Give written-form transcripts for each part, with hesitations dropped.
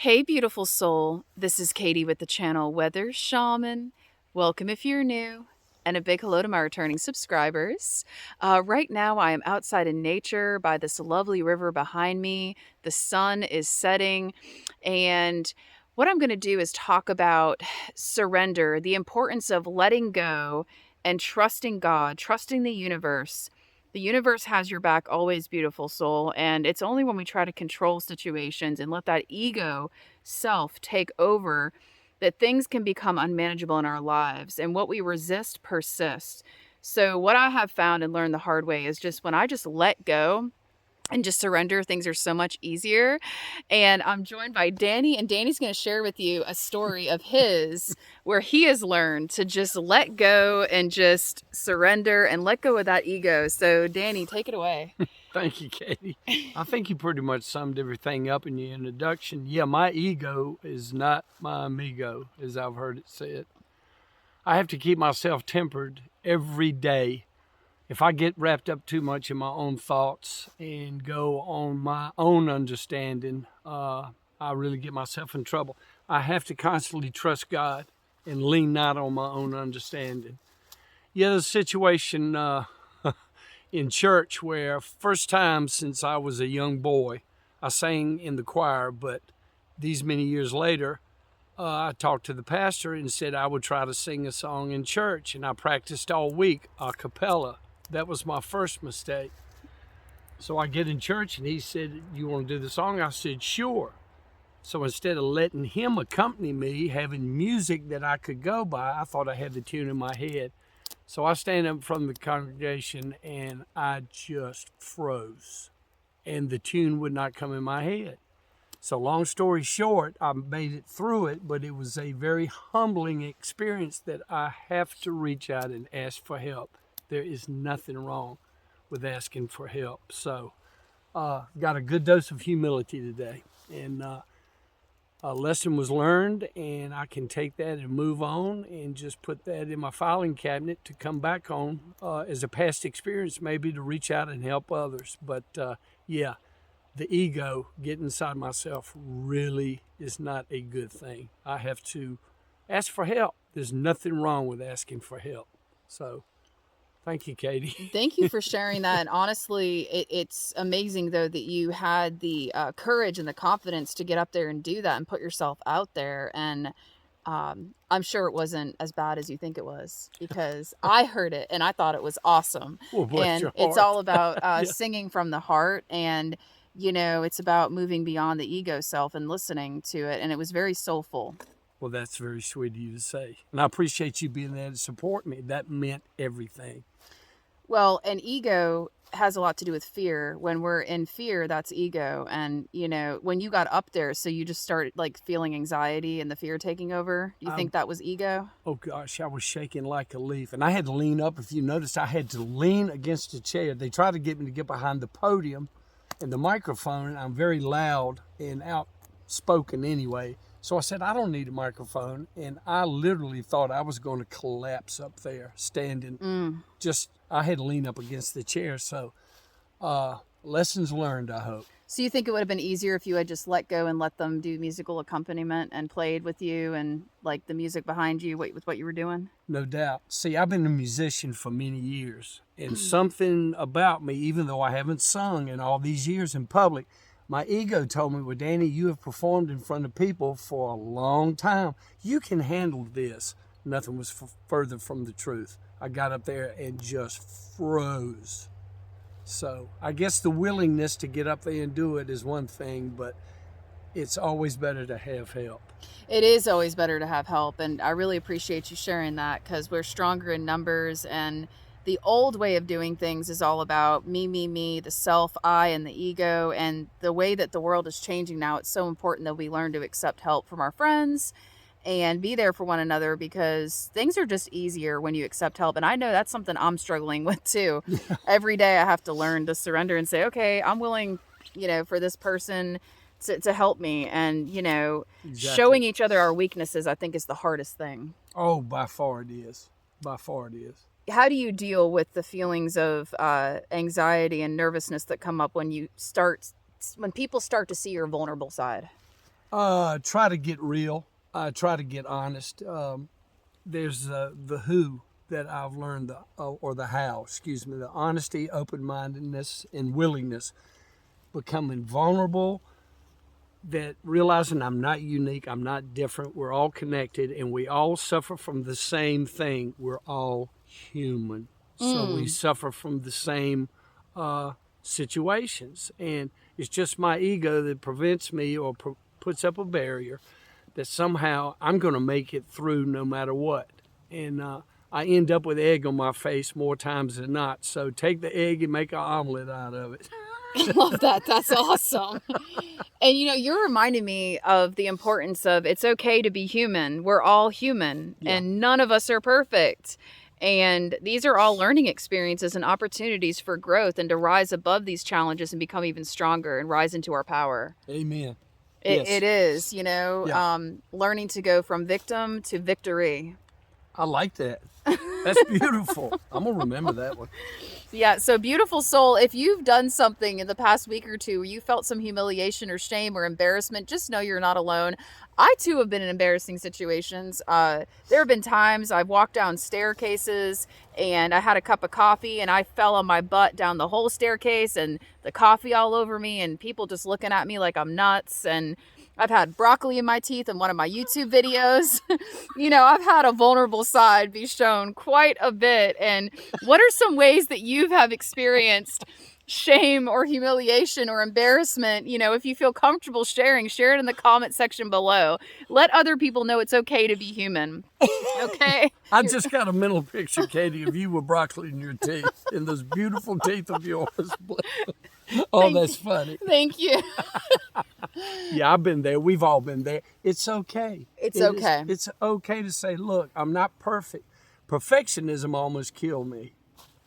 Hey, beautiful soul. This is Katie with the channel Weather Shaman. Welcome if you're new, and a big hello to my returning subscribers. Right now, I am outside in nature by this lovely river behind me. The sun is setting, and what I'm going to do is talk about surrender, the importance of letting go and trusting God, trusting the universe. The universe has your back always, beautiful soul, and it's only when we try to control situations and let that ego self take over that things can become unmanageable in our lives, and what we resist persists. So what I have found and learned the hard way is just when I just let go and just surrender, things are so much easier. And I'm joined by Danny, and Danny's going to share with you a story of his where he has learned to just let go and just surrender and let go of that ego. So Danny, take it away. Thank you, Katie. I think you pretty much summed everything up in your introduction. Yeah, my ego is not my amigo, as I've heard it said. I have to keep myself tempered every day. If I get wrapped up too much in my own thoughts and go on my own understanding, I really get myself in trouble. I have to constantly trust God and lean not on my own understanding. Yeah, the situation in church where first time since I was a young boy, I sang in the choir, but these many years later, I talked to the pastor and said I would try to sing a song in church, and I practiced all week a cappella. That was my first mistake. So I get in church and he said, "You want to do the song?" I said, "Sure." So instead of letting him accompany me, having music that I could go by, I thought I had the tune in my head. So I stand up from the congregation and I just froze, and the tune would not come in my head. So long story short, I made it through it, but it was a very humbling experience that I have to reach out and ask for help. There is nothing wrong with asking for help. So got a good dose of humility today, and a lesson was learned, and I can take that and move on and just put that in my filing cabinet to come back on as a past experience, maybe to reach out and help others. But yeah, the ego, getting inside myself, really is not a good thing. I have to ask for help. There's nothing wrong with asking for help. So thank you, Katie. Thank you for sharing that. And honestly, it's amazing, though, that you had the courage and the confidence to get up there and do that and put yourself out there. And I'm sure it wasn't as bad as you think it was, because I heard it and I thought it was awesome. Well, bless And your it's heart. all about Yeah. singing from the heart. And, you know, it's about moving beyond the ego self and listening to it. And it was very soulful. Well, that's very sweet of you to say. And I appreciate you being there to support me. That meant everything. Well, an ego has a lot to do with fear. When we're in fear, that's ego. And, you know, when you got up there, so you just started like feeling anxiety and the fear taking over. Do you think that was ego? Oh gosh, I was shaking like a leaf. And I had to lean up. If you noticed, I had to lean against a chair. They tried to get me to get behind the podium and the microphone. I'm very loud and outspoken anyway. So I said, I don't need a microphone. And I literally thought I was going to collapse up there standing. I had to lean up against the chair. So lessons learned, I hope. So you think it would have been easier if you had just let go and let them do musical accompaniment and played with you and like the music behind you with what you were doing? No doubt. See, I've been a musician for many years, and something about me, even though I haven't sung in all these years in public, my ego told me, well, Danny, you have performed in front of people for a long time. You can handle this. Nothing was further from the truth. I got up there and just froze. So I guess the willingness to get up there and do it is one thing, but it's always better to have help. It is always better to have help. And I really appreciate you sharing that, because we're stronger in numbers. And the old way of doing things is all about me, the self, I, and the ego. And the way that the world is changing now, it's so important that we learn to accept help from our friends and be there for one another, because things are just easier when you accept help. And I know that's something I'm struggling with too. Every day I have to learn to surrender and say, okay, I'm willing, you know, for this person to help me. And, you know, showing each other our weaknesses, I think, is the hardest thing. Oh, by far it is. By far it is. How do you deal with the feelings of anxiety and nervousness that come up when people start to see your vulnerable side? Try to get real. Try to get honest. There's the who that I've learned, or the how, excuse me, the honesty, open-mindedness, and willingness. Becoming vulnerable, that realizing I'm not unique, I'm not different, we're all connected, and we all suffer from the same thing. We're all human. So we suffer from the same situations. And it's just my ego that prevents me or puts up a barrier that somehow I'm going to make it through no matter what. And I end up with egg on my face more times than not. So take the egg and make an omelet out of it. I love that. That's awesome. And you're reminding me of the importance of it's okay to be human. We're all human, and none of us are perfect. And these are all learning experiences and opportunities for growth and to rise above these challenges and become even stronger and rise into our power. Amen. It is, learning to go from victim to victory. I like that. That's beautiful. I'm going to remember that one. Yeah, so beautiful soul, if you've done something in the past week or two where you felt some humiliation or shame or embarrassment, just know you're not alone. I too have been in embarrassing situations. There have been times I've walked down staircases and I had a cup of coffee and I fell on my butt down the whole staircase and the coffee all over me and people just looking at me like I'm nuts. And I've had broccoli in my teeth in one of my YouTube videos. I've had a vulnerable side be shown quite a bit. And what are some ways that you have experienced shame or humiliation or embarrassment? If you feel comfortable sharing, share it in the comment section below. Let other people know it's okay to be human. Okay? I just got a mental picture, Katie, of you with broccoli in your teeth, in those beautiful teeth of yours. Oh, that's funny. Thank you. Yeah, I've been there. We've all been there. It's okay. It's okay. It's okay to say, look, I'm not perfect. Perfectionism almost killed me.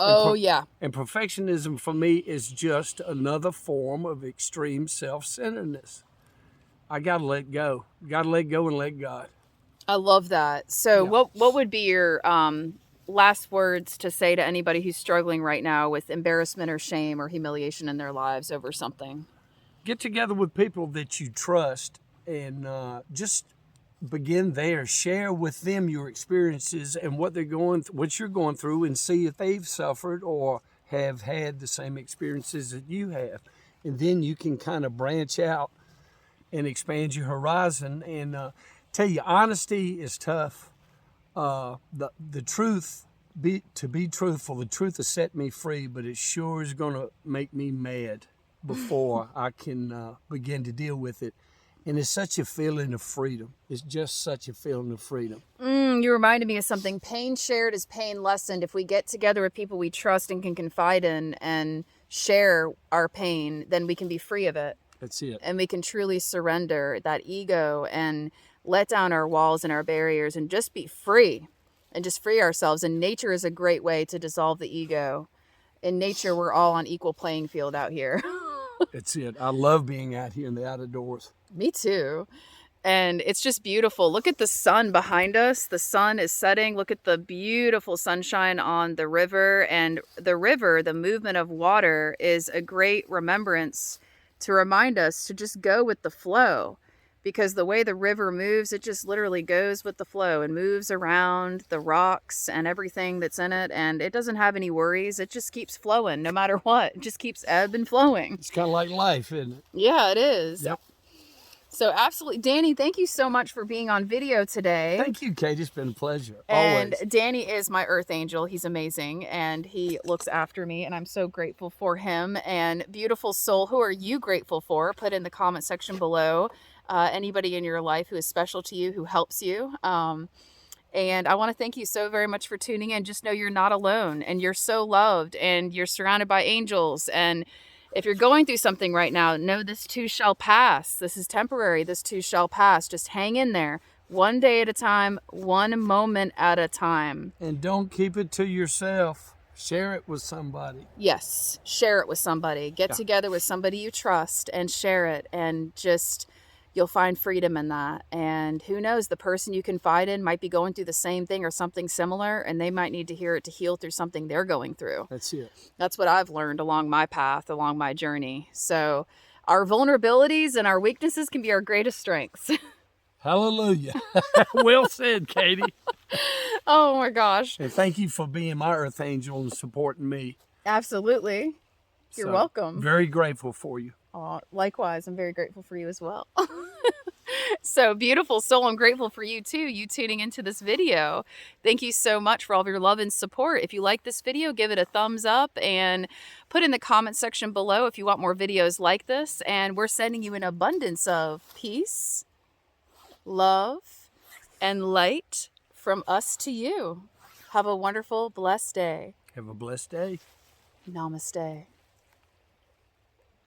Oh, yeah. And perfectionism for me is just another form of extreme self-centeredness. I got to let go. Got to let go and let God. I love that. So what would be your last words to say to anybody who's struggling right now with embarrassment or shame or humiliation in their lives over something? Get together with people that you trust and just begin there. Share with them your experiences and what you're going through, and see if they've suffered or have had the same experiences that you have. And then you can kind of branch out and expand your horizon. And tell you, honesty is tough. The truth, to be truthful, the truth has set me free, but it sure is going to make me mad before I can begin to deal with it. And it's such a feeling of freedom. It's just such a feeling of freedom. You reminded me of something. Pain shared is pain lessened. If we get together with people we trust and can confide in and share our pain, then we can be free of it. That's it. And we can truly surrender that ego and let down our walls and our barriers and just be free and just free ourselves. And nature is a great way to dissolve the ego. In nature, we're all on equal playing field out here. That's it. I love being out here in the outdoors. Me too. And it's just beautiful. Look at the sun behind us. The sun is setting. Look at the beautiful sunshine on the river. And the river, the movement of water, is a great remembrance to remind us to just go with the flow. Because the way the river moves, it just literally goes with the flow and moves around the rocks and everything that's in it. And it doesn't have any worries. It just keeps flowing no matter what. It just keeps ebb and flowing. It's kind of like life, isn't it? Yeah, it is. Yep. So absolutely. Danny, thank you so much for being on video today. Thank you, Kate. It's been a pleasure. And always. Danny is my earth angel. He's amazing. And he looks after me. And I'm so grateful for him. And beautiful soul, who are you grateful for? Put in the comment section below. Anybody in your life who is special to you, who helps you. And I want to thank you so very much for tuning in. Just know you're not alone and you're so loved and you're surrounded by angels. And if you're going through something right now, know this too shall pass. This is temporary. This too shall pass. Just hang in there. One day at a time, one moment at a time. And don't keep it to yourself. Share it with somebody. Yes. Share it with somebody. Get together with somebody you trust and share it. And just... you'll find freedom in that. And who knows, the person you confide in might be going through the same thing or something similar, and they might need to hear it to heal through something they're going through. That's it. That's what I've learned along my path, along my journey. So Our vulnerabilities and our weaknesses can be our greatest strengths. Hallelujah. Well said, Katie. Oh my gosh. And thank you for being my earth angel and supporting me. Absolutely. You're welcome. Very grateful for you. Likewise, I'm very grateful for you as well. So beautiful soul, I'm grateful for you too, you tuning into this video. Thank you so much for all of your love and support. If you like this video, give it a thumbs up and put in the comment section below if you want more videos like this. And we're sending you an abundance of peace, love, and light from us to you. Have a wonderful, blessed day. Have a blessed day. Namaste.